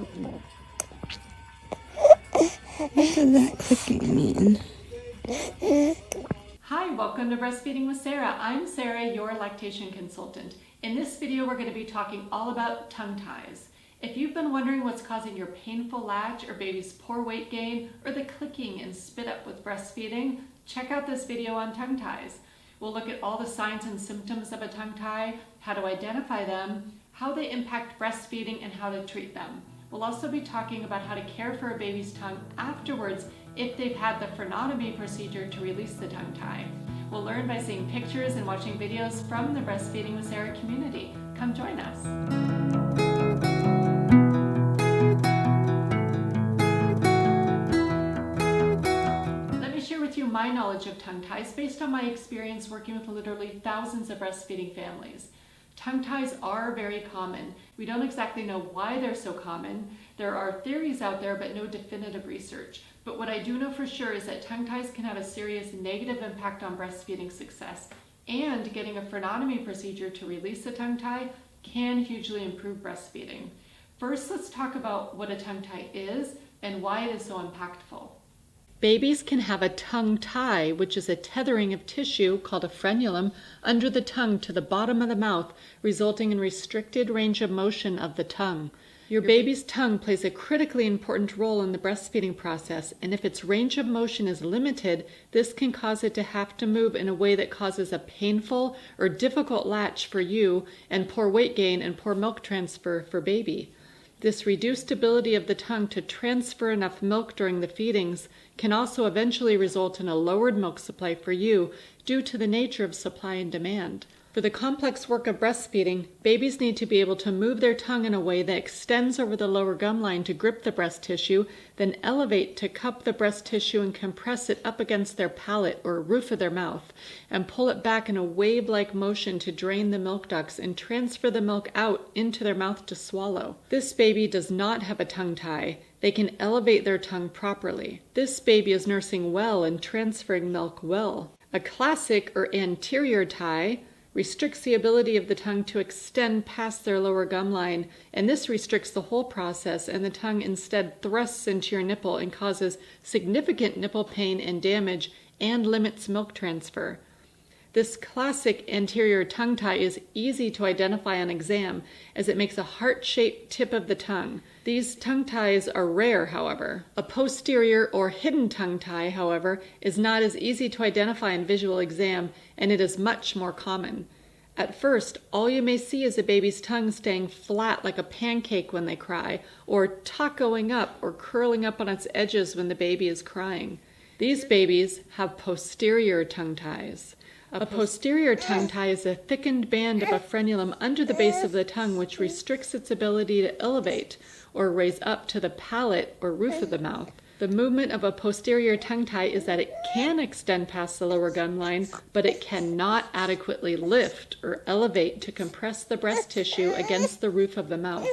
What does that clicking mean? Hi, welcome to Breastfeeding with Sarah. I'm Sarah, your lactation consultant. In this video, we're going to be talking all about tongue ties. If you've been wondering what's causing your painful latch or baby's poor weight gain or the clicking and spit up with breastfeeding, check out this video on tongue ties. We'll look at all the signs and symptoms of a tongue tie, how to identify them, how they impact breastfeeding, and how to treat them. We'll also be talking about how to care for a baby's tongue afterwards if they've had the frenotomy procedure to release the tongue tie. We'll learn by seeing pictures and watching videos from the Breastfeeding with Sarah community. Come join us. With you my knowledge of tongue ties based on my experience working with literally thousands of breastfeeding families. Tongue ties are very common. We don't exactly know why they're so common. There are theories out there, but no definitive research. But what I do know for sure is that tongue ties can have a serious negative impact on breastfeeding success, and getting a frenotomy procedure to release a tongue tie can hugely improve breastfeeding. First, let's talk about what a tongue tie is and why it is so impactful. Babies can have a tongue tie, which is a tethering of tissue called a frenulum under the tongue to the bottom of the mouth, resulting in restricted range of motion of the tongue. Your baby's tongue plays a critically important role in the breastfeeding process, and if its range of motion is limited, this can cause it to have to move in a way that causes a painful or difficult latch for you and poor weight gain and poor milk transfer for baby. This reduced ability of the tongue to transfer enough milk during the feedings can also eventually result in a lowered milk supply for you due to the nature of supply and demand. For the complex work of breastfeeding, babies need to be able to move their tongue in a way that extends over the lower gum line to grip the breast tissue, then elevate to cup the breast tissue and compress it up against their palate or roof of their mouth, and pull it back in a wave-like motion to drain the milk ducts and transfer the milk out into their mouth to swallow. This baby does not have a tongue tie. They can elevate their tongue properly. This baby is nursing well and transferring milk well. A classic or anterior tie restricts the ability of the tongue to extend past their lower gum line, and this restricts the whole process, and the tongue instead thrusts into your nipple and causes significant nipple pain and damage and limits milk transfer. This classic anterior tongue tie is easy to identify on exam as it makes a heart-shaped tip of the tongue. These tongue ties are rare, however. A posterior or hidden tongue tie, however, is not as easy to identify in visual exam, and it is much more common. At first, all you may see is a baby's tongue staying flat like a pancake when they cry, or tacoing up or curling up on its edges when the baby is crying. These babies have posterior tongue ties. A posterior tongue tie is a thickened band of a frenulum under the base of the tongue which restricts its ability to elevate or raise up to the palate or roof of the mouth. The movement of a posterior tongue tie is that it can extend past the lower gum line, but it cannot adequately lift or elevate to compress the breast tissue against the roof of the mouth.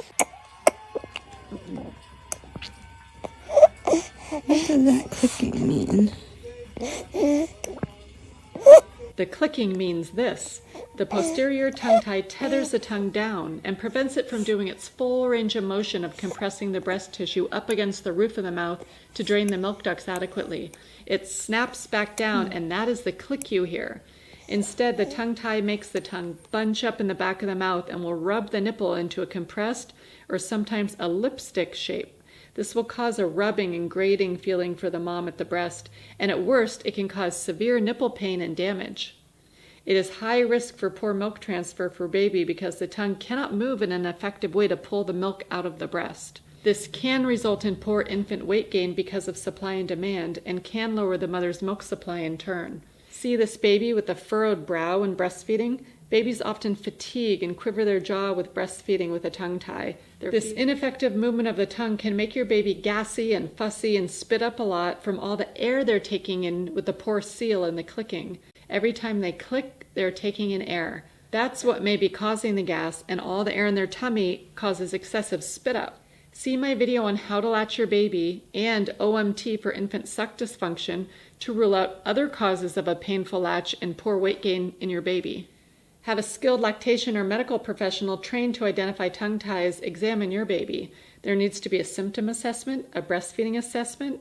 What does that clicking mean? The clicking means this. The posterior tongue tie tethers the tongue down and prevents it from doing its full range of motion of compressing the breast tissue up against the roof of the mouth to drain the milk ducts adequately. It snaps back down, and that is the click you hear. Instead, the tongue tie makes the tongue bunch up in the back of the mouth and will rub the nipple into a compressed or sometimes a lipstick shape. This will cause a rubbing and grating feeling for the mom at the breast, and at worst, it can cause severe nipple pain and damage. It is high risk for poor milk transfer for baby because the tongue cannot move in an effective way to pull the milk out of the breast. This can result in poor infant weight gain because of supply and demand, and can lower the mother's milk supply in turn. See this baby with a furrowed brow when breastfeeding? Babies often fatigue and quiver their jaw with breastfeeding with a tongue tie. This ineffective movement of the tongue can make your baby gassy and fussy and spit up a lot from all the air they're taking in with the poor seal and the clicking. Every time they click, they're taking in air. That's what may be causing the gas, and all the air in their tummy causes excessive spit up. See my video on how to latch your baby and OMT for infant suck dysfunction to rule out other causes of a painful latch and poor weight gain in your baby. Have a skilled lactation or medical professional trained to identify tongue ties examine your baby. There needs to be a symptom assessment, a breastfeeding assessment,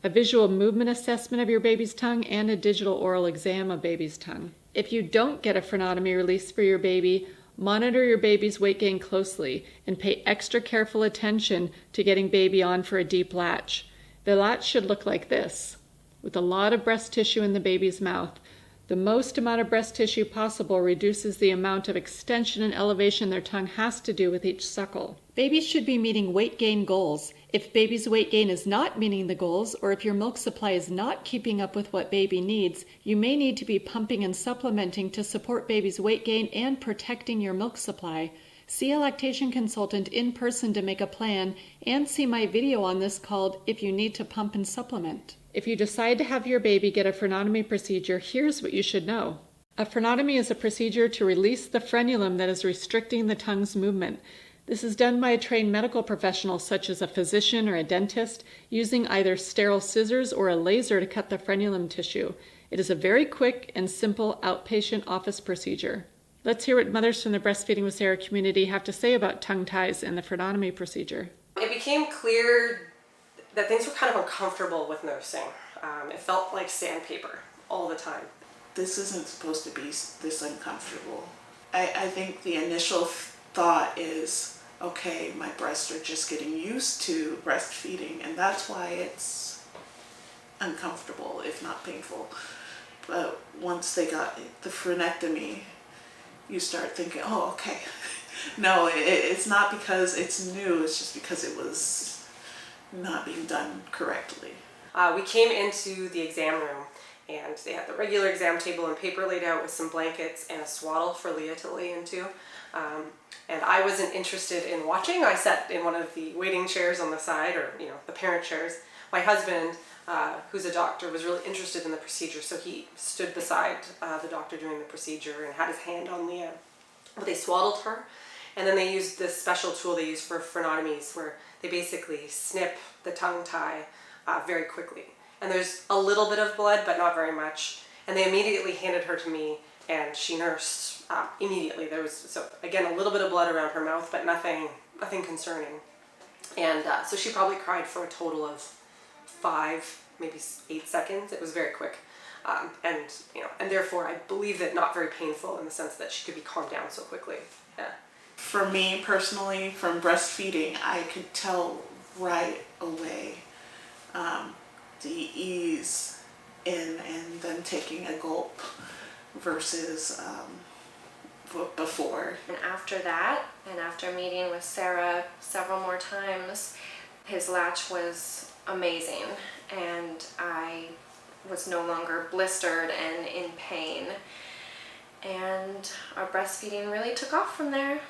a visual movement assessment of your baby's tongue, and a digital oral exam of baby's tongue. If you don't get a frenotomy release for your baby, monitor your baby's weight gain closely and pay extra careful attention to getting baby on for a deep latch. The latch should look like this, with a lot of breast tissue in the baby's mouth. The most amount of breast tissue possible reduces the amount of extension and elevation their tongue has to do with each suckle. Babies should be meeting weight gain goals. If baby's weight gain is not meeting the goals, or if your milk supply is not keeping up with what baby needs, you may need to be pumping and supplementing to support baby's weight gain and protecting your milk supply. See a lactation consultant in person to make a plan, and see my video on this called If You Need to Pump and Supplement. If you decide to have your baby get a frenotomy procedure, here's what you should know. A frenotomy is a procedure to release the frenulum that is restricting the tongue's movement. This is done by a trained medical professional such as a physician or a dentist, using either sterile scissors or a laser to cut the frenulum tissue. It is a very quick and simple outpatient office procedure. Let's hear what mothers from the Breastfeeding with Sarah community have to say about tongue ties and the frenotomy procedure. It became clear that things were kind of uncomfortable with nursing. It felt like sandpaper all the time. This isn't supposed to be this uncomfortable. I think the initial thought is, okay, my breasts are just getting used to breastfeeding, and that's why it's uncomfortable, if not painful. But once they got the frenectomy, you start thinking, oh, okay. No, it's not because it's new, it's just because it was not being done correctly. We came into the exam room, and they had the regular exam table and paper laid out with some blankets and a swaddle for Leah to lay into. And I wasn't interested in watching. I sat in one of the waiting chairs on the side, or the parent chairs. My husband, who's a doctor, was really interested in the procedure, so he stood beside the doctor doing the procedure and had his hand on Leah. But they swaddled her, and then they used this special tool they use for frenotomies, where they basically snip the tongue tie very quickly. And there's a little bit of blood, but not very much. And they immediately handed her to me, and she nursed immediately. There was, so again, a little bit of blood around her mouth, but nothing concerning. And so she probably cried for a total of 5, maybe 8 seconds. It was very quick. And therefore I believe that not very painful, in the sense that she could be calmed down so quickly. Yeah. For me personally, from breastfeeding, I could tell right away the ease in and then taking a gulp versus before. And after that, and after meeting with Sarah several more times, his latch was amazing, and I was no longer blistered and in pain, and our breastfeeding really took off from there.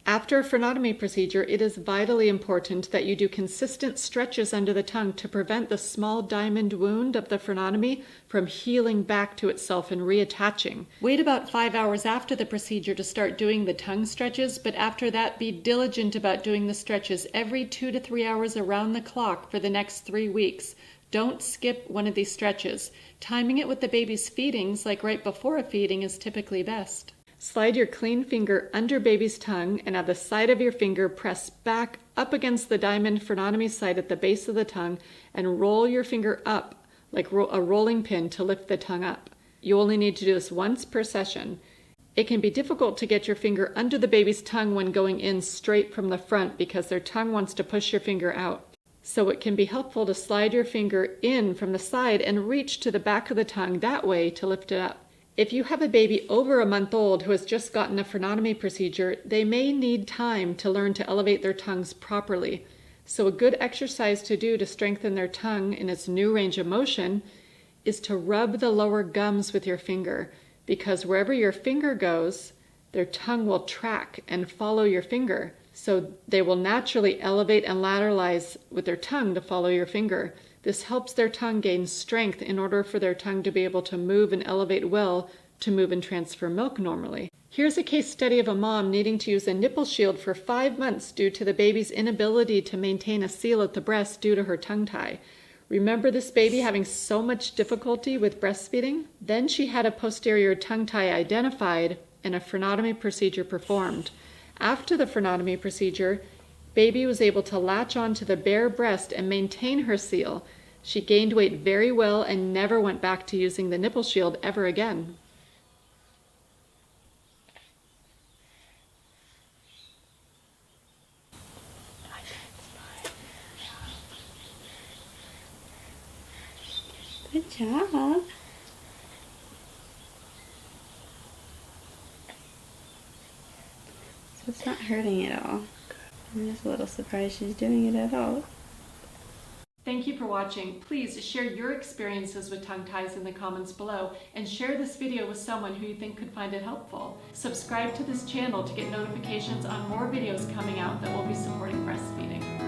After a frenotomy procedure, it is vitally important that you do consistent stretches under the tongue to prevent the small diamond wound of the frenotomy from healing back to itself and reattaching. Wait about 5 hours after the procedure to start doing the tongue stretches, but after that, be diligent about doing the stretches every 2 to 3 hours around the clock for the next 3 weeks. Don't skip one of these stretches. Timing it with the baby's feedings, like right before a feeding, is typically best. Slide your clean finger under baby's tongue and have the side of your finger press back up against the diamond frenotomy site at the base of the tongue, and roll your finger up like a rolling pin to lift the tongue up. You only need to do this once per session. It can be difficult to get your finger under the baby's tongue when going in straight from the front because their tongue wants to push your finger out. So it can be helpful to slide your finger in from the side and reach to the back of the tongue that way to lift it up. If you have a baby over a month old who has just gotten a frenotomy procedure, they may need time to learn to elevate their tongues properly. So a good exercise to do to strengthen their tongue in its new range of motion is to rub the lower gums with your finger, because wherever your finger goes, their tongue will track and follow your finger. So they will naturally elevate and lateralize with their tongue to follow your finger. This helps their tongue gain strength in order for their tongue to be able to move and elevate well to move and transfer milk normally. Here's a case study of a mom needing to use a nipple shield for 5 months due to the baby's inability to maintain a seal at the breast due to her tongue tie. Remember this baby having so much difficulty with breastfeeding? Then she had a posterior tongue tie identified, and a frenotomy procedure performed. After the frenotomy procedure, baby was able to latch onto the bare breast and maintain her seal. She gained weight very well and never went back to using the nipple shield ever again. Good job. So it's not hurting at all. I'm just a little surprised she's doing it at all. Thank you for watching. Please share your experiences with tongue ties in the comments below and share this video with someone who you think could find it helpful. Subscribe to this channel to get notifications on more videos coming out that will be supporting breastfeeding.